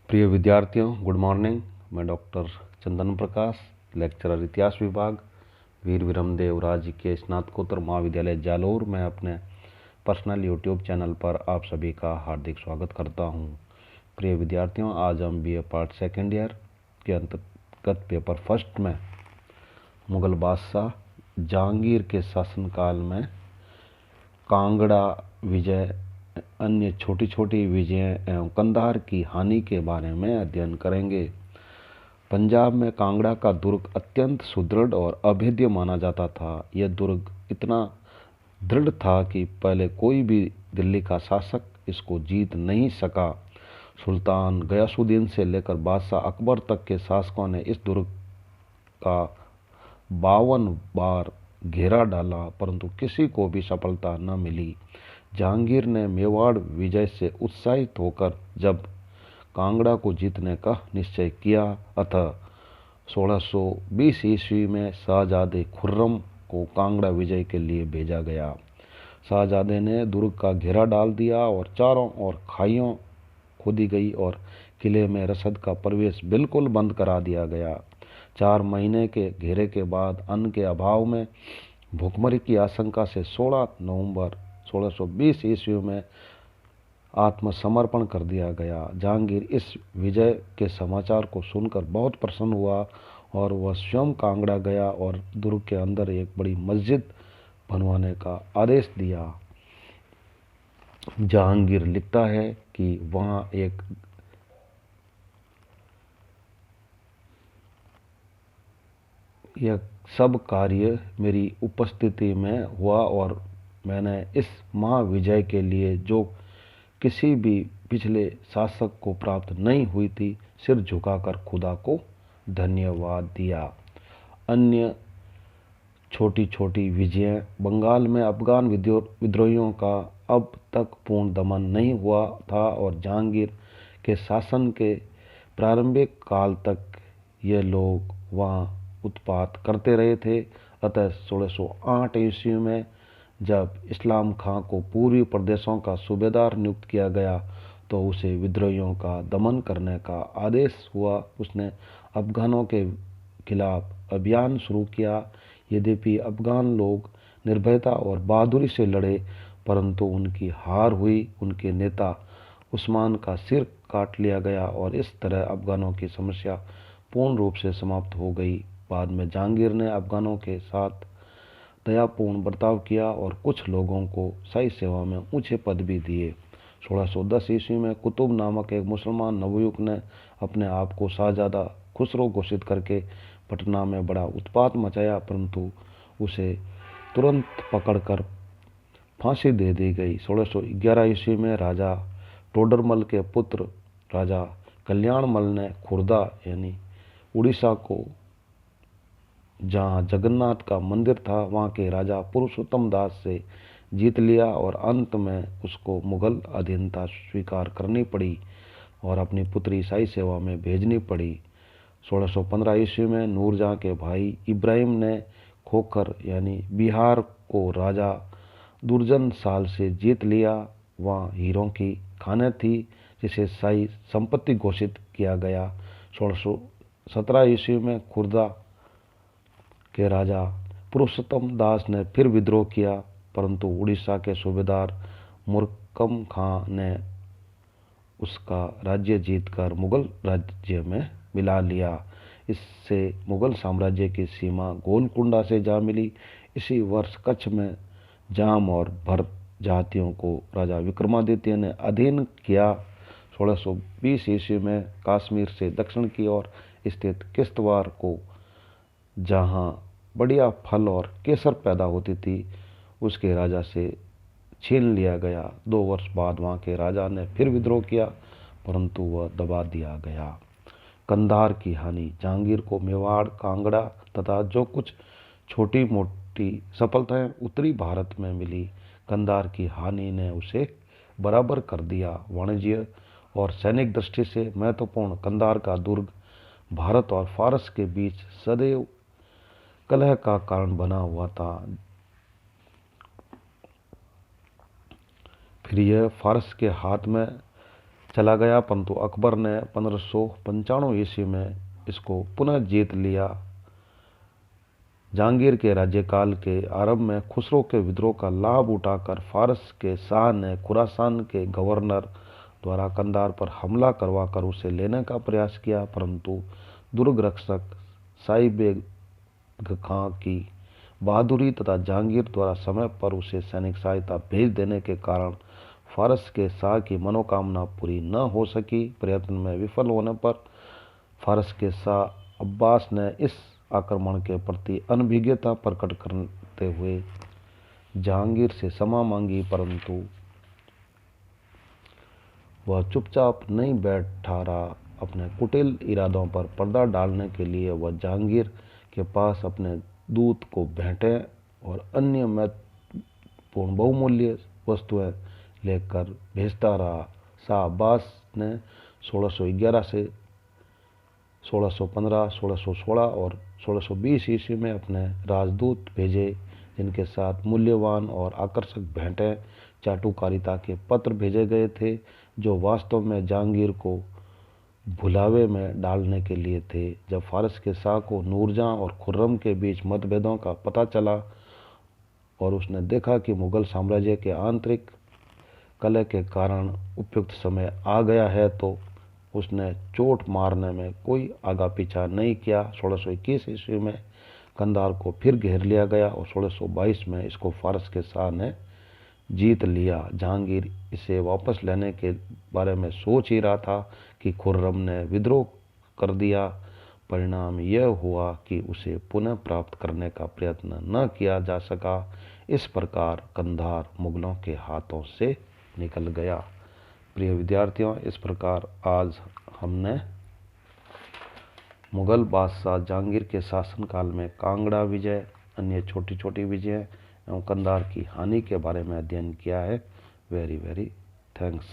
प्रिय विद्यार्थियों, good morning. मैं डॉक्टर चंदन प्रकाश, लेक्चरर इतिहास विभाग, वीर विरमदेव राजकीय स्नातकोत्तर महाविद्यालय जालोर में अपने पर्सनल यूट्यूब चैनल पर आप सभी का हार्दिक स्वागत करता हूं। प्रिय विद्यार्थियों, आज हम बीए पार्ट सेकेंड ईयर के अंतर्गत पेपर फर्स्ट में मुगल बादशाह जहांगीर के शासनकाल में कांगड़ा विजय, अन्य छोटी छोटी विजय एवं कंधार की हानि के बारे में अध्ययन करेंगे। पंजाब में कांगड़ा का दुर्ग अत्यंत सुदृढ़ और अभेद्य माना जाता था। यह दुर्ग इतना दृढ़ था कि पहले कोई भी दिल्ली का शासक इसको जीत नहीं सका। सुल्तान गयासुद्दीन से लेकर बादशाह अकबर तक के शासकों ने इस दुर्ग का 52 बार घेरा डाला, परंतु किसी को भी सफलता न मिली। जहांगीर ने मेवाड़ विजय से उत्साहित होकर जब कांगड़ा को जीतने का निश्चय किया, अतः 1620 ईस्वी में शाहजादे खुर्रम को कांगड़ा विजय के लिए भेजा गया। शाहजादे ने दुर्ग का घेरा डाल दिया और चारों ओर खाइयों खोदी गई और किले में रसद का प्रवेश बिल्कुल बंद करा दिया गया। 4 महीने के घेरे के बाद अन्न के अभाव में भूखमरी की आशंका से 16 नवंबर 1620 ईस्वी में आत्मसमर्पण कर दिया गया। जहांगीर इस विजय के समाचार को सुनकर बहुत प्रसन्न हुआ और वह स्वयं कांगड़ा गया और दुर्ग के अंदर एक बड़ी मस्जिद बनवाने का आदेश दिया। जहांगीर लिखता है कि वहां यह सब कार्य मेरी उपस्थिति में हुआ और मैंने इस महाविजय के लिए जो किसी भी पिछले शासक को प्राप्त नहीं हुई थी, सिर झुकाकर खुदा को धन्यवाद दिया। अन्य छोटी छोटी विजय। बंगाल में अफगान विद्रोहियों का अब तक पूर्ण दमन नहीं हुआ था और जहांगीर के शासन के प्रारंभिक काल तक ये लोग वहाँ उत्पात करते रहे थे। अतः 1608 ईस्वी में जब इस्लाम खां को पूर्वी प्रदेशों का सूबेदार नियुक्त किया गया तो उसे विद्रोहियों का दमन करने का आदेश हुआ। उसने अफगानों के खिलाफ अभियान शुरू किया। यद्यपि अफगान लोग निर्भयता और बहादुरी से लड़े, परंतु उनकी हार हुई। उनके नेता उस्मान का सिर काट लिया गया और इस तरह अफगानों की समस्या पूर्ण रूप से समाप्त हो गई। बाद में जहांगीर ने अफगानों के साथ दयापूर्ण बर्ताव किया और कुछ लोगों को शाही सेवा में ऊंचे पद भी दिए। 1610 ईस्वी में कुतुब नामक एक मुसलमान नवयुवक ने अपने आप को शाहजादा खुसरो घोषित करके पटना में बड़ा उत्पात मचाया, परंतु उसे तुरंत पकड़कर फांसी दे दी गई। 1611 ईस्वी में राजा टोडरमल के पुत्र राजा कल्याणमल ने खुर्दा यानी उड़ीसा को, जहाँ जगन्नाथ का मंदिर था, वहाँ के राजा पुरुषोत्तम दास से जीत लिया और अंत में उसको मुगल अधीनता स्वीकार करनी पड़ी और अपनी पुत्री शाही सेवा में भेजनी पड़ी। 1615 ईस्वी में नूरजहाँ के भाई इब्राहिम ने खोखर यानी बिहार को राजा दुर्जन साल से जीत लिया। वहाँ हीरों की खानें थी जिसे शाही संपत्ति घोषित किया गया। 1617 ईस्वी में खुर्दा के राजा पुरुषोत्तम दास ने फिर विद्रोह किया, परंतु उड़ीसा के सूबेदार मुरक्कम खां ने उसका राज्य जीतकर मुगल राज्य में मिला लिया। इससे मुगल साम्राज्य की सीमा गोलकुंडा से जा मिली। इसी वर्ष कच्छ में जाम और भर जातियों को राजा विक्रमादित्य ने अधीन किया। 1620 ईस्वी में कश्मीर से दक्षिण की ओर स्थित किश्तवाड़ को, जहाँ बढ़िया फल और केसर पैदा होती थी, उसके राजा से छीन लिया गया। 2 वर्ष बाद वहाँ के राजा ने फिर विद्रोह किया, परंतु वह दबा दिया गया। कंधार की हानि। जहांगीर को मेवाड़, कांगड़ा तथा जो कुछ छोटी मोटी सफलताएं उत्तरी भारत में मिली, कंधार की हानि ने उसे बराबर कर दिया। वाणिज्य और सैनिक दृष्टि से महत्वपूर्ण कंधार का दुर्ग भारत और फारस के बीच सदैव कलह का कारण बना हुआ था। फिर यह फारस के हाथ में चला गया, परंतु अकबर ने 1595 ईस्वी में इसको पुनः जीत लिया। जहांगीर के राज्यकाल के आरंभ में खुसरो के विद्रोह का लाभ उठाकर फारस के शाह ने खुरासान के गवर्नर द्वारा कंधार पर हमला करवाकर उसे लेने का प्रयास किया, परंतु दुर्ग रक्षक साहिब खां की बहादुरी तथा जहांगीर द्वारा समय पर उसे सैनिक सहायता भेज देने के कारण फारस के शाह की मनोकामना पूरी न हो सकी। प्रयत्न में विफल होने पर फारस के शाह अब्बास ने इस आक्रमण के प्रति अनभिज्ञता प्रकट करते हुए जहांगीर से क्षमा मांगी, परंतु वह चुपचाप नहीं बैठा रहा। अपने कुटिल इरादों पर पर्दा डालने के लिए वह जहांगीर के पास अपने दूत को भेंटें और अन्य महत्वपूर्ण बहुमूल्य वस्तुएं लेकर भेजता रहा। शाह अब्बास ने 1611 से 1615, 1616 और 1620 ईस्वी में अपने राजदूत भेजे, जिनके साथ मूल्यवान और आकर्षक भेंटें, चाटुकारिता के पत्र भेजे गए थे, जो वास्तव में जहांगीर को भुलावे में डालने के लिए थे। जब फारस के शाह को नूरजहां और खुर्रम के बीच मतभेदों का पता चला और उसने देखा कि मुगल साम्राज्य के आंतरिक कलह के कारण उपयुक्त समय आ गया है, तो उसने चोट मारने में कोई आगा पीछा नहीं किया। 1621 ईस्वी में कंधार को फिर घेर लिया गया और 1622 में इसको फारस के शाह ने जीत लिया। जहांगीर इसे वापस लेने के बारे में सोच ही रहा था कि खुर्रम ने विद्रोह कर दिया। परिणाम यह हुआ कि उसे पुनः प्राप्त करने का प्रयत्न न किया जा सका। इस प्रकार कंधार मुगलों के हाथों से निकल गया। प्रिय विद्यार्थियों, इस प्रकार आज हमने मुगल बादशाह जहांगीर के शासनकाल में कांगड़ा विजय, अन्य छोटी छोटी विजय एवं कंधार की हानि के बारे में अध्ययन किया है। Very thanks.